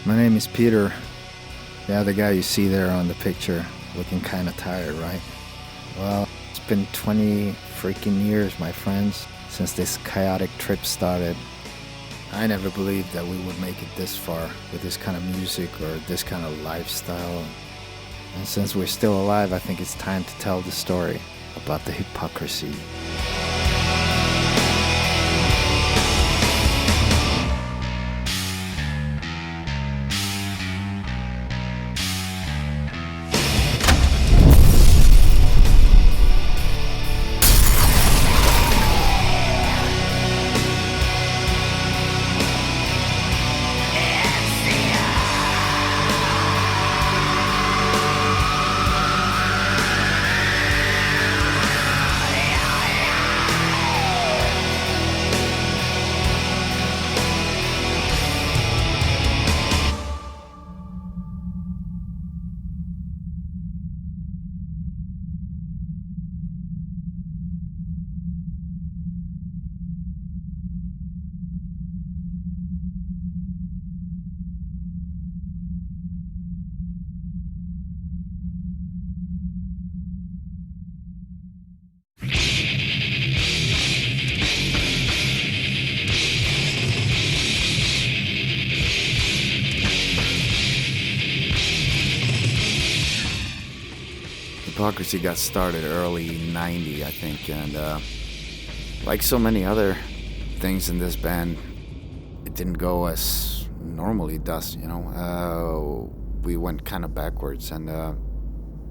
My name is Peter. Yeah, the guy you see there on the picture, looking kind of tired, right? Well, it's been 20 freaking years, my friends, since this chaotic trip started. I never believed that we would make it this far with this kind of music or this kind of lifestyle. And since we're still alive, I think it's time to tell the story about the hypocrisy. Hypocrisy got started early 90, I think, and like so many other things in this band, it didn't go as normally does, you know. We went kind of backwards, and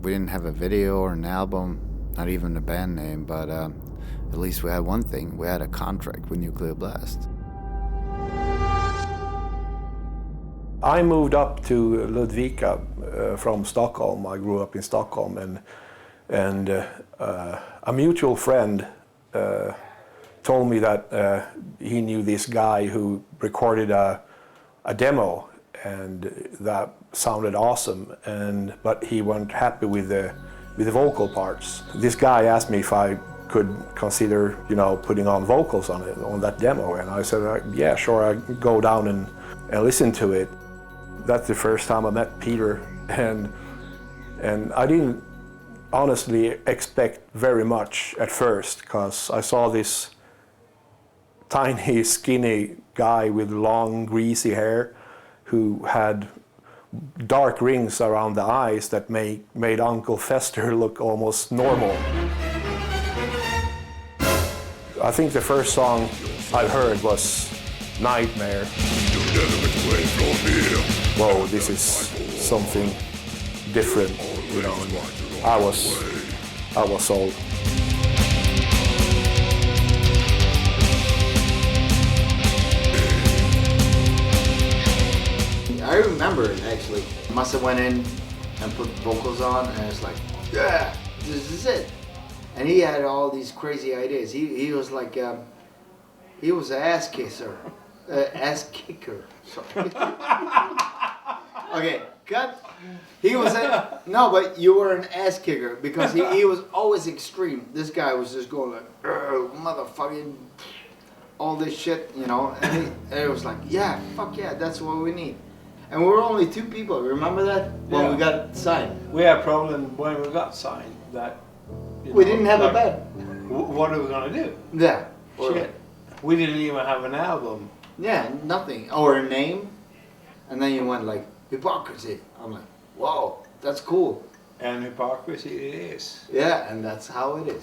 we didn't have a video or an album, not even a band name, but at least we had one thing. We had a contract with Nuclear Blast. I moved up to Ludvika from Stockholm. I grew up in Stockholm, and a mutual friend told me that he knew this guy who recorded a demo, and that sounded awesome. But he wasn't happy with the vocal parts. This guy asked me if I could consider, putting on vocals on that demo, and I said, yeah, sure. I go down and listen to it. That's the first time I met Peter, and I didn't honestly expect very much at first, because I saw this tiny, skinny guy with long, greasy hair who had dark rings around the eyes that made Uncle Fester look almost normal. I think the first song I heard was Nightmare. Whoa, this is something different, and I was sold. I remember it actually. Must have went in and put vocals on, and it's like, yeah, this is it. And he had all these crazy ideas. He was like, he was an ass kisser. Ass kicker. Sorry. Okay, cut. He was no, but you were an ass kicker, because he was always extreme. This guy was just going like, motherfucking, all this shit, and it was like, yeah, fuck yeah, that's what we need. And we were only 2 people. Remember that when we got signed? We had a problem when we got signed that we didn't have a band. What are we gonna do? Yeah. Shit. We didn't even have an album. Yeah, nothing. Or a name. And then you went like, Hypocrisy. I'm like, whoa, that's cool. And Hypocrisy it is. Yeah, and that's how it is.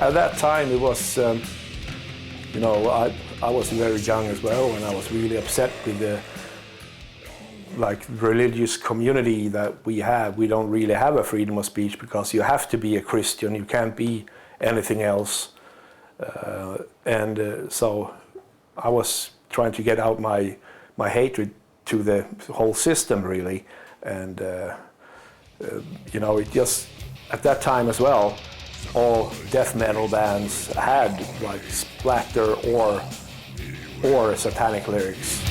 At that time, it was, I was very young as well, and I was really upset with the religious community that we have. We don't really have a freedom of speech, because you have to be a Christian. You can't be anything else. So I was trying to get out my hatred to the whole system, really. And it just, at that time as well, all death metal bands had like splatter or satanic lyrics.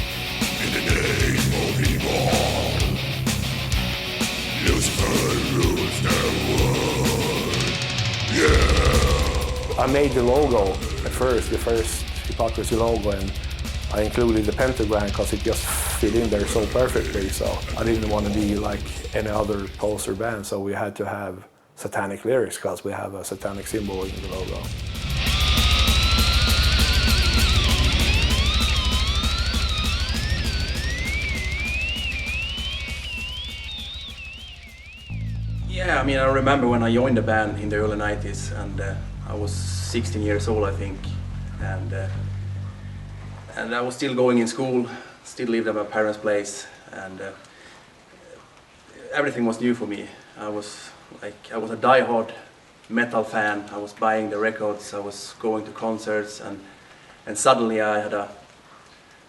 I made the logo at first, the first Hypocrisy logo, and I included the pentagram because it just fit in there so perfectly. So I didn't want to be like any other poster band, so we had to have satanic lyrics because we have a satanic symbol in the logo. Yeah, I mean, I remember when I joined the band in the early 90s, and I was 16 years old, I think, and I was still going in school, still lived at my parents' place, and everything was new for me. I was a die-hard metal fan. I was buying the records, I was going to concerts, and suddenly I had a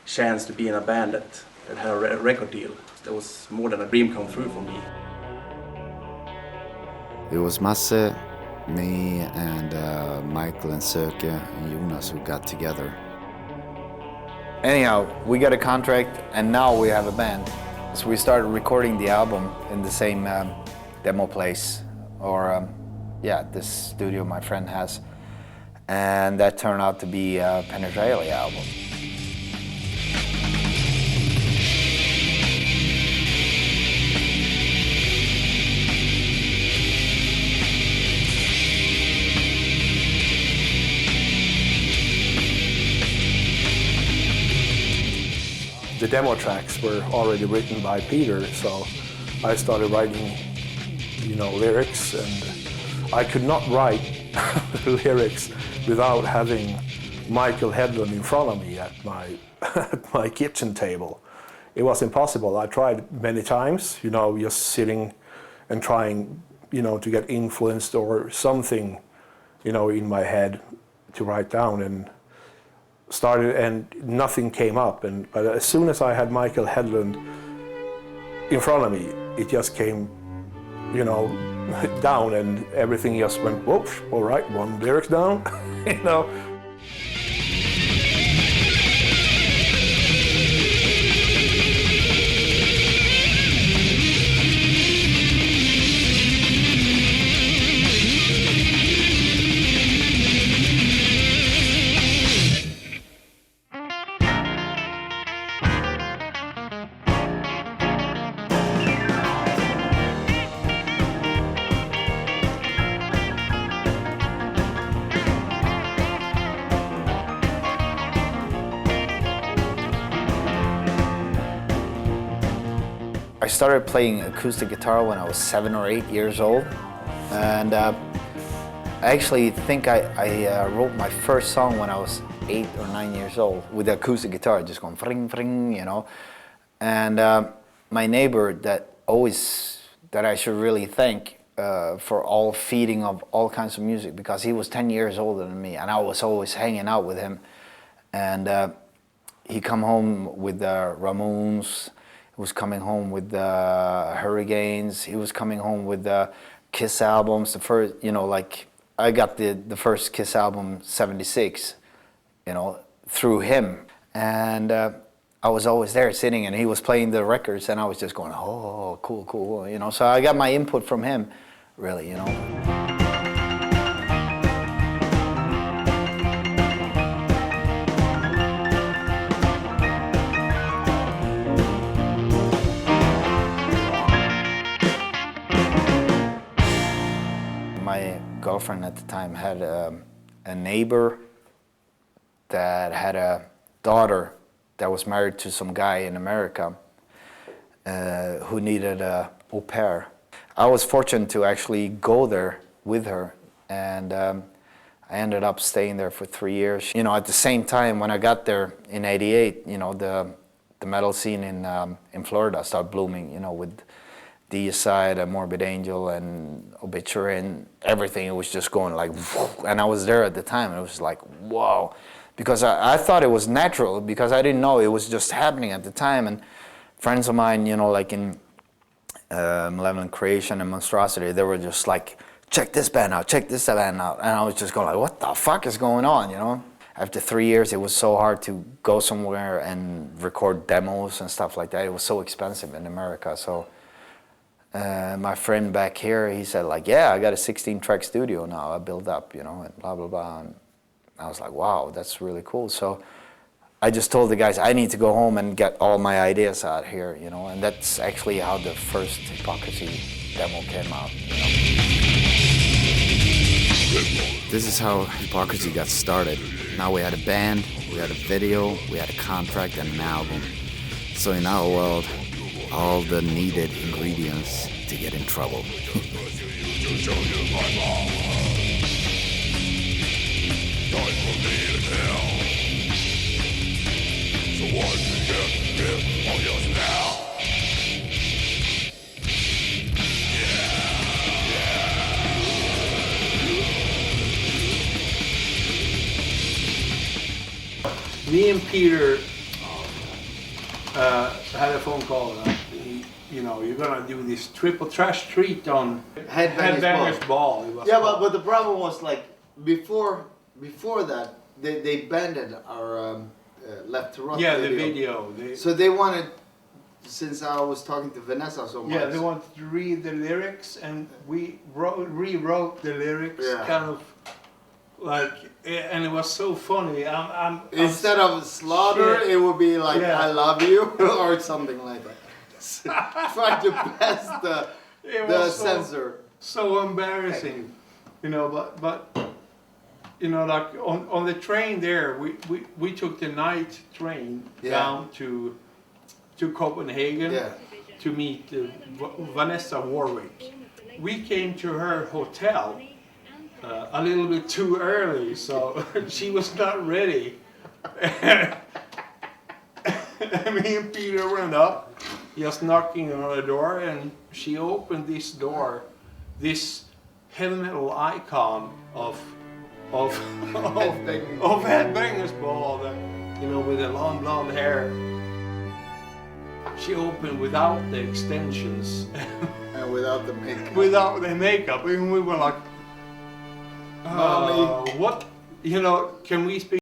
chance to be in a band that had a record deal. That was more than a dream come true for me. It was Masse, me, and Michael and Söke and Jonas who got together. Anyhow, we got a contract and now we have a band. So we started recording the album in the same demo place, or this studio my friend has. And that turned out to be a Penetralia album. The demo tracks were already written by Peter, so I started writing, lyrics, and I could not write lyrics without having Michael Hedlund in front of me at my kitchen table. It was impossible. I tried many times, just sitting and trying, to get influenced or something, in my head to write down, and started, and nothing came up. But as soon as I had Michael Hedlund in front of me, it just came, down, and everything just went, whoops, all right, one lyrics down, I started playing acoustic guitar when I was 7 or 8 years old, and I actually think I wrote my first song when I was 8 or 9 years old with the acoustic guitar, just going fring fring, And my neighbor that I should really thank for all feeding of all kinds of music, because he was 10 years older than me, and I was always hanging out with him. And he come home with the Ramones. He was coming home with the Hurricanes. He was coming home with the Kiss albums. The first, I got the first Kiss album, '76, through him. And I was always there sitting, and he was playing the records, and I was just going, oh, cool, cool, So I got my input from him, really, My girlfriend at the time had a neighbor that had a daughter that was married to some guy in America who needed a au pair. I was fortunate to actually go there with her, and I ended up staying there for 3 years. At the same time, when I got there in '88, the metal scene in Florida started blooming, with Deicide and Morbid Angel and Obituary and everything. It was just going like, and I was there at the time, and it was like, whoa. Because I thought it was natural, because I didn't know it was just happening at the time. And friends of mine, like in Malevolent Creation and Monstrosity, they were just like, check this band out, check this band out. And I was just going like, what the fuck is going on, after 3 years, it was so hard to go somewhere and record demos and stuff like that. It was so expensive in America. So my friend back here, he said like, yeah, I got a 16-track studio now. I built up, you know, and blah, blah, blah. And I was like, wow, that's really cool. So I just told the guys, I need to go home and get all my ideas out here, you know, and that's actually how the first Hypocrisy demo came out, you know. This is how Hypocrisy got started. Now we had a band, we had a video, we had a contract and an album. So in our world, all the needed ingredients to get in trouble. Me and Peter had a phone call. You know, you're gonna do this triple trash treat on Headbangers Ball. Yeah, but the problem was like before that they banned our Left to Rot. Yeah, the video. So they wanted, since I was talking to Vanessa so much. Yeah, they wanted to read the lyrics, and we rewrote the lyrics, kind of like, and it was so funny. Instead of slaughter, it would be like I love you or something like that. Try to pass the censor. So embarrassing, you know. But you know, like on the train there, we took the night train down to Copenhagen to meet Vanessa Warwick. We came to her hotel a little bit too early, so she was not ready. Me and Peter went up, just knocking on the door, and she opened this door, this heavy metal icon of Headbangers Ball, you know, with the long blonde hair. She opened without the extensions. And without the makeup. Without the makeup, and we were like, what? You know, can we speak?